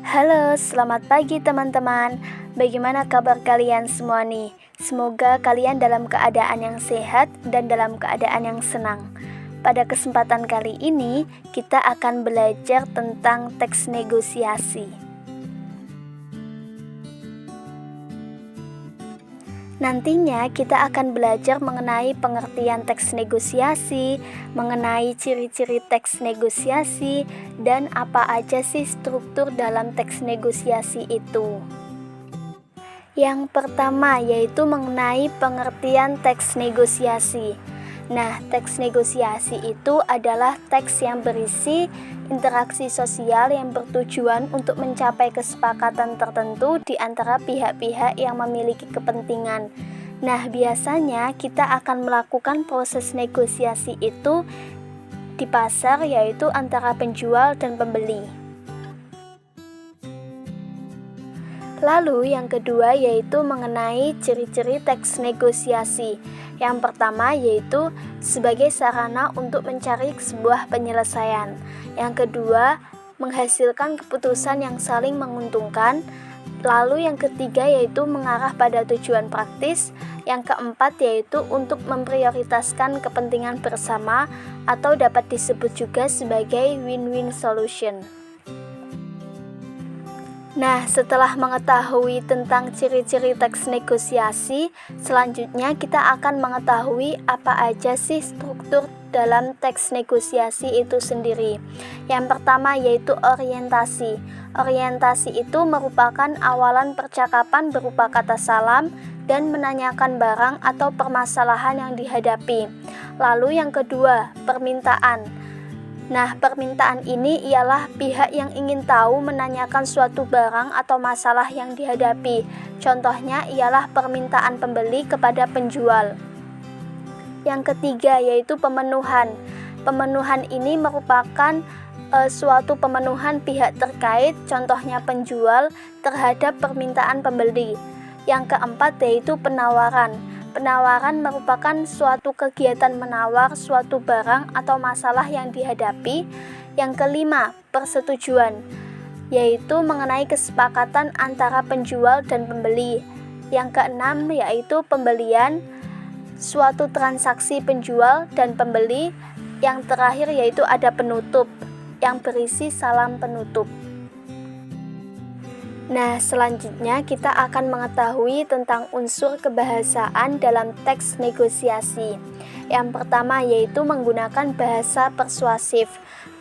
Halo, selamat pagi teman-teman. Bagaimana kabar kalian semua nih? Semoga kalian dalam keadaan yang sehat dan dalam keadaan yang senang. Pada kesempatan kali ini, kita akan belajar tentang teks negosiasi. Nantinya kita akan belajar mengenai pengertian teks negosiasi, mengenai ciri-ciri teks negosiasi, dan apa aja sih struktur dalam teks negosiasi itu. Yang pertama yaitu mengenai pengertian teks negosiasi. Nah, teks negosiasi itu adalah teks yang berisi interaksi sosial yang bertujuan untuk mencapai kesepakatan tertentu di antara pihak-pihak yang memiliki kepentingan. Nah, biasanya kita akan melakukan proses negosiasi itu di pasar, yaitu antara penjual dan pembeli. Lalu yang kedua yaitu mengenai ciri-ciri teks negosiasi. Yang pertama yaitu sebagai sarana untuk mencari sebuah penyelesaian. Yang kedua, menghasilkan keputusan yang saling menguntungkan. Lalu yang ketiga yaitu mengarah pada tujuan praktis. Yang keempat yaitu untuk memprioritaskan kepentingan bersama atau dapat disebut juga sebagai win-win solution. Nah, setelah mengetahui tentang ciri-ciri teks negosiasi, selanjutnya kita akan mengetahui apa aja sih struktur dalam teks negosiasi itu sendiri. Yang pertama yaitu orientasi. Orientasi itu merupakan awalan percakapan berupa kata salam dan menanyakan barang atau permasalahan yang dihadapi. Lalu yang kedua, permintaan. Nah, permintaan ini ialah pihak yang ingin tahu menanyakan suatu barang atau masalah yang dihadapi. Contohnya ialah permintaan pembeli kepada penjual. Yang ketiga yaitu pemenuhan. Pemenuhan ini merupakan suatu pemenuhan pihak terkait, contohnya penjual, terhadap permintaan pembeli. Yang keempat yaitu penawaran. Penawaran merupakan suatu kegiatan menawar suatu barang atau masalah yang dihadapi. Yang kelima, persetujuan, yaitu mengenai kesepakatan antara penjual dan pembeli. Yang keenam yaitu pembelian, suatu transaksi penjual dan pembeli. Yang terakhir yaitu ada penutup, yang berisi salam penutup. Nah, selanjutnya kita akan mengetahui tentang unsur kebahasaan dalam teks negosiasi. Yang pertama yaitu menggunakan bahasa persuasif.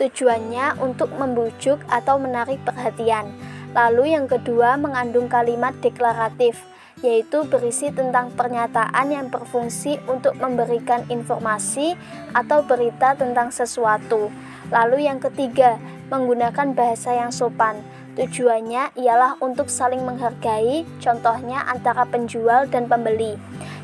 Tujuannya untuk membujuk atau menarik perhatian. Lalu yang kedua mengandung kalimat deklaratif, yaitu berisi tentang pernyataan yang berfungsi untuk memberikan informasi atau berita tentang sesuatu. Lalu yang ketiga, menggunakan bahasa yang sopan. Tujuannya ialah untuk saling menghargai, contohnya antara penjual dan pembeli.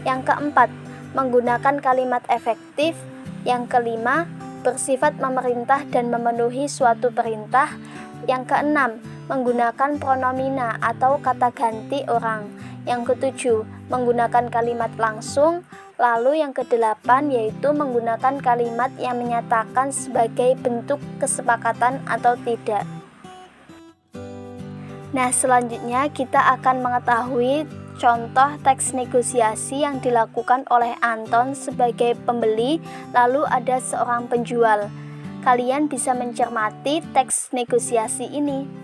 Yang keempat, menggunakan kalimat efektif. Yang kelima, bersifat memerintah dan memenuhi suatu perintah. Yang keenam, menggunakan pronomina atau kata ganti orang. Yang ketujuh, menggunakan kalimat langsung. Lalu yang kedelapan yaitu menggunakan kalimat yang menyatakan sebagai bentuk kesepakatan atau tidak. Nah, selanjutnya kita akan mengetahui contoh teks negosiasi yang dilakukan oleh Anton sebagai pembeli, lalu ada seorang penjual. Kalian bisa mencermati teks negosiasi ini.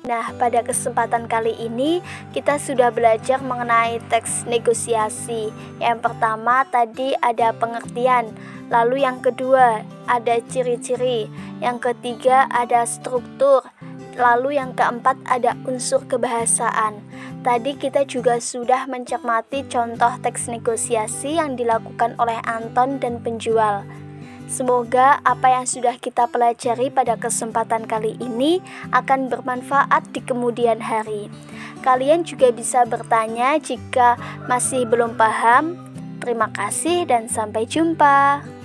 Nah, pada kesempatan kali ini kita sudah belajar mengenai teks negosiasi. Yang pertama tadi ada pengertian, lalu yang kedua ada ciri-ciri, yang ketiga ada struktur, lalu yang keempat ada unsur kebahasaan. Tadi kita juga sudah mencermati contoh teks negosiasi yang dilakukan oleh Anton dan penjual. Semoga apa yang sudah kita pelajari pada kesempatan kali ini akan bermanfaat di kemudian hari. Kalian juga bisa bertanya jika masih belum paham. Terima kasih dan sampai jumpa.